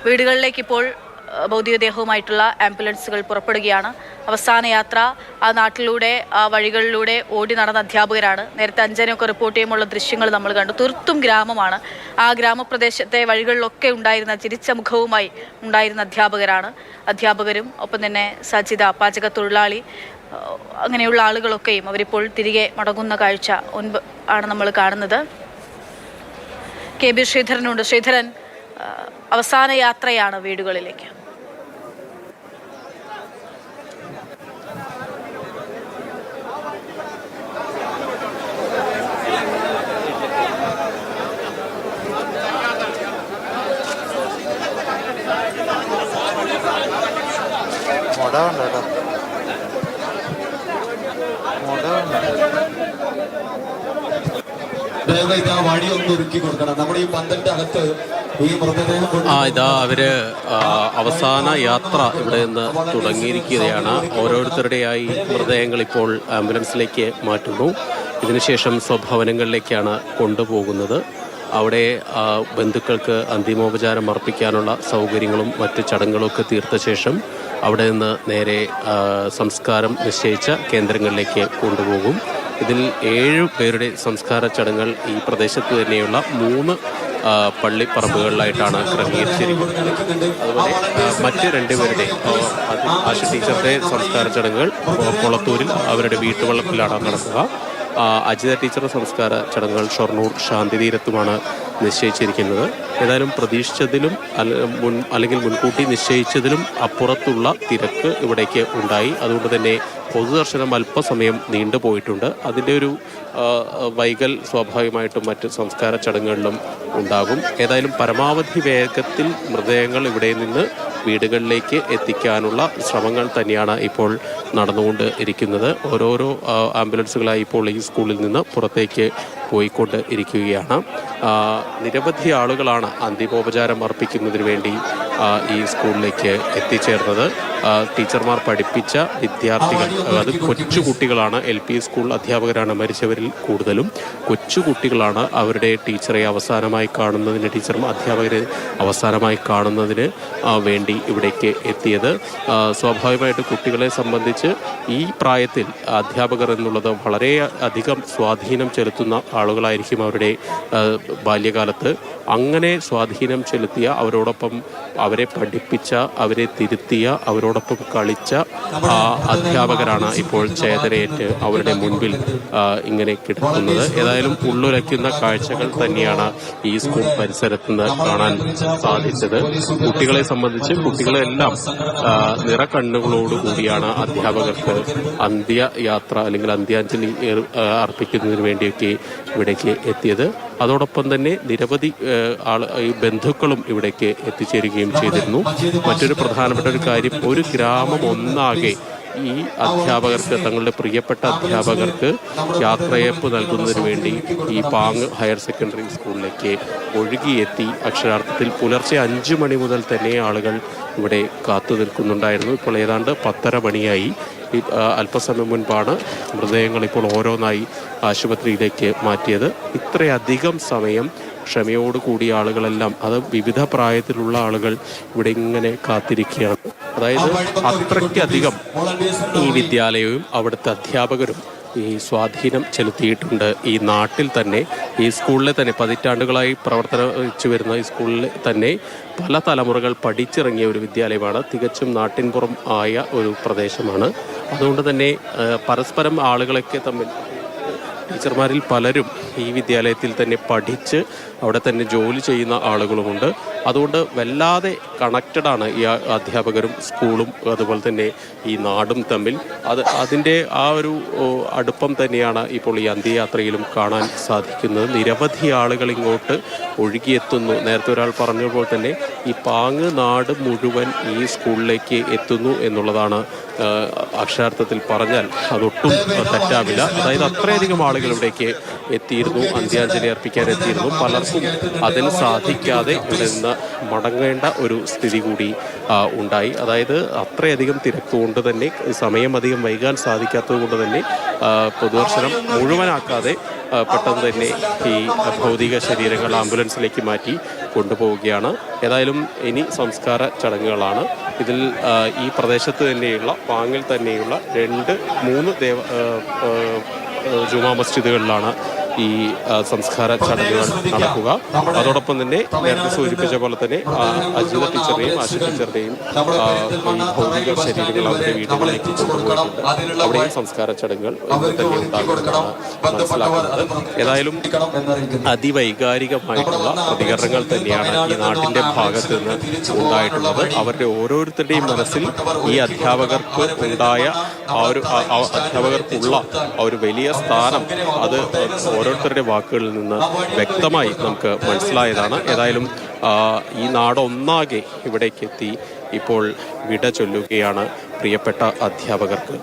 വീടുകളിലേക്ക് ഇപ്പോൾ ഭൗതികദേഹവുമായിട്ടുള്ള ആംബുലൻസുകൾ പുറപ്പെടുകയാണ്. അവസാന യാത്ര ആ നാട്ടിലൂടെ, ആ വഴികളിലൂടെ ഓടി നടന്ന അധ്യാപകരാണ്. നേരത്തെ അഞ്ജനയൊക്കെ റിപ്പോർട്ട് ചെയ്യുമ്പോൾ ദൃശ്യങ്ങൾ നമ്മൾ കണ്ടു. തീർത്തും ഗ്രാമമാണ്. ആ ഗ്രാമപ്രദേശത്തെ വഴികളിലൊക്കെ ഉണ്ടായിരുന്ന ചിരിച്ച മുഖവുമായി ഉണ്ടായിരുന്ന അധ്യാപകരും ഒപ്പം തന്നെ സജിത പാചക തൊഴിലാളി അങ്ങനെയുള്ള ആളുകളൊക്കെയും അവരിപ്പോൾ തിരികെ മടങ്ങുന്ന കാഴ്ച ആണ് നമ്മൾ കാണുന്നത്. K B ശ്രീധരനുണ്ട്. ശ്രീധരൻ, അവസാന യാത്രയാണ് വീടുകളിലേക്ക്. ഇതാ അവര് അവസാന യാത്ര ഇവിടെ നിന്ന് തുടങ്ങിയിരിക്കുകയാണ്. ഓരോരുത്തരുടെയായി മൃതദേഹങ്ങൾ ഇപ്പോൾ ആംബുലൻസിലേക്ക് മാറ്റുന്നു. ഇതിനുശേഷം സ്വഭവനങ്ങളിലേക്കാണ് കൊണ്ടുപോകുന്നത്. അവിടെ ബന്ധുക്കൾക്ക് അന്തിമോപചാരം അർപ്പിക്കാനുള്ള സൗകര്യങ്ങളും മറ്റ് ചടങ്ങുകളൊക്കെ തീർത്ത ശേഷം അവിടെ നിന്ന് നേരെ സംസ്കാരം നിശ്ചയിച്ച കേന്ദ്രങ്ങളിലേക്ക് കൊണ്ടുപോകും. ഇതിൽ 7 പേരുടെ സംസ്കാര ചടങ്ങുകൾ ഈ പ്രദേശത്ത് തന്നെയുള്ള 3 പള്ളിപ്പറമ്പുകളിലായിട്ടാണ് ക്രമീകരിച്ചിരിക്കുന്നത്. അതുപോലെ മറ്റ് 2 പേരുടെ ആശ ടീച്ചറുടെ സംസ്കാര ചടങ്ങുകൾ കൊളത്തൂരിൽ അവരുടെ വീട്ടുവളപ്പിലാണ് നടക്കുക. അജിത ടീച്ചറുടെ സംസ്കാര ചടങ്ങുകൾ ഷൊർണൂർ ശാന്തിതീരത്തുമാണ് നിശ്ചയിച്ചിരിക്കുന്നത്. ഏതായാലും പ്രതീക്ഷിച്ചതിലും അല്ലെങ്കിൽ മുൻകൂട്ടി നിശ്ചയിച്ചതിലും അപ്പുറത്തുള്ള തിരക്ക് ഇവിടേക്ക് ഉണ്ടായി. അതുകൊണ്ട് തന്നെ പൊതുദർശനം അല്പസമയം നീണ്ടുപോയിട്ടുണ്ട്. അതിൻ്റെ ഒരു വൈകൽ സ്വാഭാവികമായിട്ടും മറ്റ് സംസ്കാര ചടങ്ങുകളിലും ഉണ്ടാകും. ഏതായാലും പരമാവധി വേഗത്തിൽ മൃതദേഹങ്ങൾ ഇവിടെ നിന്ന് വീടുകളിലേക്ക് എത്തിക്കാനുള്ള ശ്രമങ്ങൾ തന്നെയാണ് ഇപ്പോൾ നടന്നുകൊണ്ട് ഇരിക്കുന്നത്. ഓരോരോ ആംബുലൻസുകളായി ഇപ്പോൾ ഈ സ്കൂളിൽ നിന്ന് പുറത്തേക്ക് പോയിക്കൊണ്ട് ഇരിക്കുകയാണ്. നിരവധി ആളുകളാണ് അന്തിമോപചാരം അർപ്പിക്കുന്നതിന് വേണ്ടി ഈ സ്കൂളിലേക്ക് എത്തിച്ചേർന്നത്. ടീച്ചർമാർ പഠിപ്പിച്ച വിദ്യാർത്ഥികൾ, അത് കൊച്ചുകുട്ടികളാണ്. LP സ്കൂൾ അധ്യാപകരാണ് മരിച്ചവരിൽ കൂടുതലും. കൊച്ചുകുട്ടികളാണ് അവരുടെ ടീച്ചറെ അവസാനമായി കാണുന്നതിന്, അധ്യാപകരെ അവസാനമായി കാണുന്നതിന് വേണ്ടി ഇവിടേക്ക് എത്തിയത്. സ്വാഭാവികമായിട്ട് കുട്ടികളെ സംബന്ധിച്ച് ഈ പ്രായത്തിൽ അധ്യാപകർ എന്നുള്ളത് വളരെ അധികം സ്വാധീനം ചെലുത്തുന്ന ആളുകളായിരിക്കും അവരുടെ ബാല്യകാലത്ത്. അങ്ങനെ സ്വാധീനം ചെലുത്തിയ, അവരോടൊപ്പം അവരെ പഠിപ്പിച്ച, അവരെ തിരുത്തിയ, അവരോടൊപ്പം കളിച്ച അധ്യാപകരാണ് ഇപ്പോൾ ചേതനയേറ്റ് അവരുടെ മുൻപിൽ ഇങ്ങനെ കിടക്കുന്നത്. ഏതായാലും ഉള്ളുലയ്ക്കുന്ന കാഴ്ചകൾ തന്നെയാണ് ഈ സ്കൂൾ പരിസരത്ത് നിന്ന് കാണാൻ സാധിച്ചത്. കുട്ടികളെ സംബന്ധിച്ച് കുട്ടികളെല്ലാം നിറക്കണ്ണുകളോടുകൂടിയാണ് അധ്യാപകർക്ക് അന്ത്യയാത്ര അല്ലെങ്കിൽ അന്ത്യാഞ്ജലി അർപ്പിക്കുന്നതിന് വേണ്ടിയൊക്കെ ഇവിടേക്ക് എത്തിയത്. അതോടൊപ്പം തന്നെ നിരവധി ഈ ബന്ധുക്കളും ഇവിടേക്ക് എത്തിച്ചേരുകയും ചെയ്തിരുന്നു. മറ്റൊരു പ്രധാനപ്പെട്ട ഒരു കാര്യം, ഒരു ഗ്രാമം ഒന്നാകെ ഈ അധ്യാപകർക്ക്, തങ്ങളുടെ പ്രിയപ്പെട്ട അധ്യാപകർക്ക് യാത്രയപ്പ് നൽകുന്നതിന് വേണ്ടി ഈ പാങ് ഹയർ സെക്കൻഡറി സ്കൂളിലേക്ക് ഒഴുകിയെത്തി. അക്ഷരാർത്ഥത്തിൽ പുലർച്ചെ 5 മണി മുതൽ തന്നെ ആളുകൾ ഇവിടെ കാത്തു നിൽക്കുന്നുണ്ടായിരുന്നു. ഇപ്പോൾ ഏതാണ്ട് 10:30 മണിയായി. അല്പസമയം മുൻപാണ് മൃതദേഹങ്ങൾ ഇപ്പോൾ ഓരോന്നായി ആശുപത്രിയിലേക്ക് മാറ്റിയത്. ഇത്രയധികം സമയം ക്ഷമയോടുകൂടിയ ആളുകളെല്ലാം, അത് വിവിധ പ്രായത്തിലുള്ള ആളുകൾ ഇവിടെ ഇങ്ങനെ കാത്തിരിക്കുകയാണ്. അതായത് അത്രയ്ക്കധികം ഈ വിദ്യാലയവും അവിടുത്തെ അധ്യാപകരും ഈ സ്വാധീനം ചെലുത്തിയിട്ടുണ്ട്. ഈ നാട്ടിൽ തന്നെ, ഈ സ്കൂളിലെ തന്നെ പതിറ്റാണ്ടുകളായി പ്രവർത്തിച്ചു വരുന്ന ഈ സ്കൂളിൽ തന്നെ പല തലമുറകൾ പഠിച്ചിറങ്ങിയ ഒരു വിദ്യാലയമാണ്. തികച്ചും നാട്ടിൻപുറം ആയ ഒരു പ്രദേശമാണ്. അതുകൊണ്ട് തന്നെ പരസ്പരം ആളുകളൊക്കെ തമ്മിൽ, ടീച്ചർമാരിൽ പലരും ഈ വിദ്യാലയത്തിൽ തന്നെ പഠിച്ച് അവിടെ തന്നെ ജോലി ചെയ്യുന്ന ആളുകളുമുണ്ട്. അതുകൊണ്ട് വല്ലാതെ കണക്റ്റഡാണ് ഈ അധ്യാപകരും സ്കൂളും അതുപോലെ തന്നെ ഈ നാടും തമ്മിൽ. അതിൻ്റെ ആ ഒരു അടുപ്പം തന്നെയാണ് ഇപ്പോൾ ഈ അന്ത്യയാത്രയിലും കാണാൻ സാധിക്കുന്നത്. നിരവധി ആളുകൾ ഇങ്ങോട്ട് ഒഴുകിയെത്തുന്നു. നേരത്തെ ഒരാൾ പറഞ്ഞപ്പോൾ തന്നെ ഈ പാങ് നാട് മുഴുവൻ ഈ സ്കൂളിലേക്ക് എത്തുന്നു എന്നുള്ളതാണ് അക്ഷരാർത്ഥത്തിൽ പറഞ്ഞാൽ അതൊട്ടും തെറ്റാവില്ല. അതായത് അത്രയധികം ആളുകൾ ഇവിടേക്ക് എത്തിയിരുന്നു, അന്ത്യാഞ്ജലി അർപ്പിക്കാൻ എത്തിയിരുന്നു. പലർക്കും അതിന് സാധിക്കാതെ ഇവിടെ നിന്ന് മടങ്ങേണ്ട ഒരു സ്ഥിതി കൂടി ഉണ്ടായി. അതായത് അത്രയധികം തിരക്കുകൊണ്ട് തന്നെ, സമയം അധികം വൈകാൻ സാധിക്കാത്തത് കൊണ്ട് തന്നെ പൊതുദർശനം മുഴുവനാക്കാതെ പെട്ടെന്ന് തന്നെ ഈ ഭൗതിക ശരീരങ്ങൾ ആംബുലൻസിലേക്ക് മാറ്റി കൊണ്ടുപോവുകയാണ്. ഏതായാലും ഇനി സംസ്കാര ചടങ്ങുകളാണ്. ഇതിൽ ഈ പ്രദേശത്ത് തന്നെയുള്ള പാങ്ങിൽ തന്നെയുള്ള 2-3 ജുമാ മസ്ജിദുകളിലാണ് ഈ സംസ്കാര ചടങ്ങുകൾ നടക്കുക. അതോടൊപ്പം തന്നെ നേരത്തെ സൂചിപ്പിച്ച പോലെ തന്നെ അജിത ടീച്ചറുടെയും ആശ ടീച്ചറുടെയും ഈ ഭൗതിക ശരീരങ്ങൾ അവരുടെ വീടുകളിലേക്ക് കൊണ്ടുപോയിട്ടുണ്ട്. അവിടെയും സംസ്കാര ചടങ്ങുകൾ തന്നെ ഉണ്ടാകുമെന്നാണ് മനസ്സിലാക്കുന്നത്. ഏതായാലും അതിവൈകാരികമായിട്ടുള്ള പ്രതികരണങ്ങൾ തന്നെയാണ് ഈ നാട്ടിൻ്റെ ഭാഗത്ത് നിന്ന് ഉണ്ടായിട്ടുള്ളത്. അവരുടെ ഓരോരുത്തരുടെയും മനസ്സിൽ ഈ അധ്യാപകർക്ക് ഉണ്ടായ അധ്യാപകർക്കുള്ള ഒരു വലിയ സ്ഥാനം അത് ഓരോരുത്തരുടെ വാക്കുകളിൽ നിന്ന് വ്യക്തമായി നമുക്ക് മനസ്സിലായതാണ്. ഏതായാലും ഈ നാടൊന്നാകെ ഇവിടേക്ക് എത്തി ഇപ്പോൾ വിട ചൊല്ലുകയാണ് പ്രിയപ്പെട്ട അധ്യാപകർക്ക്.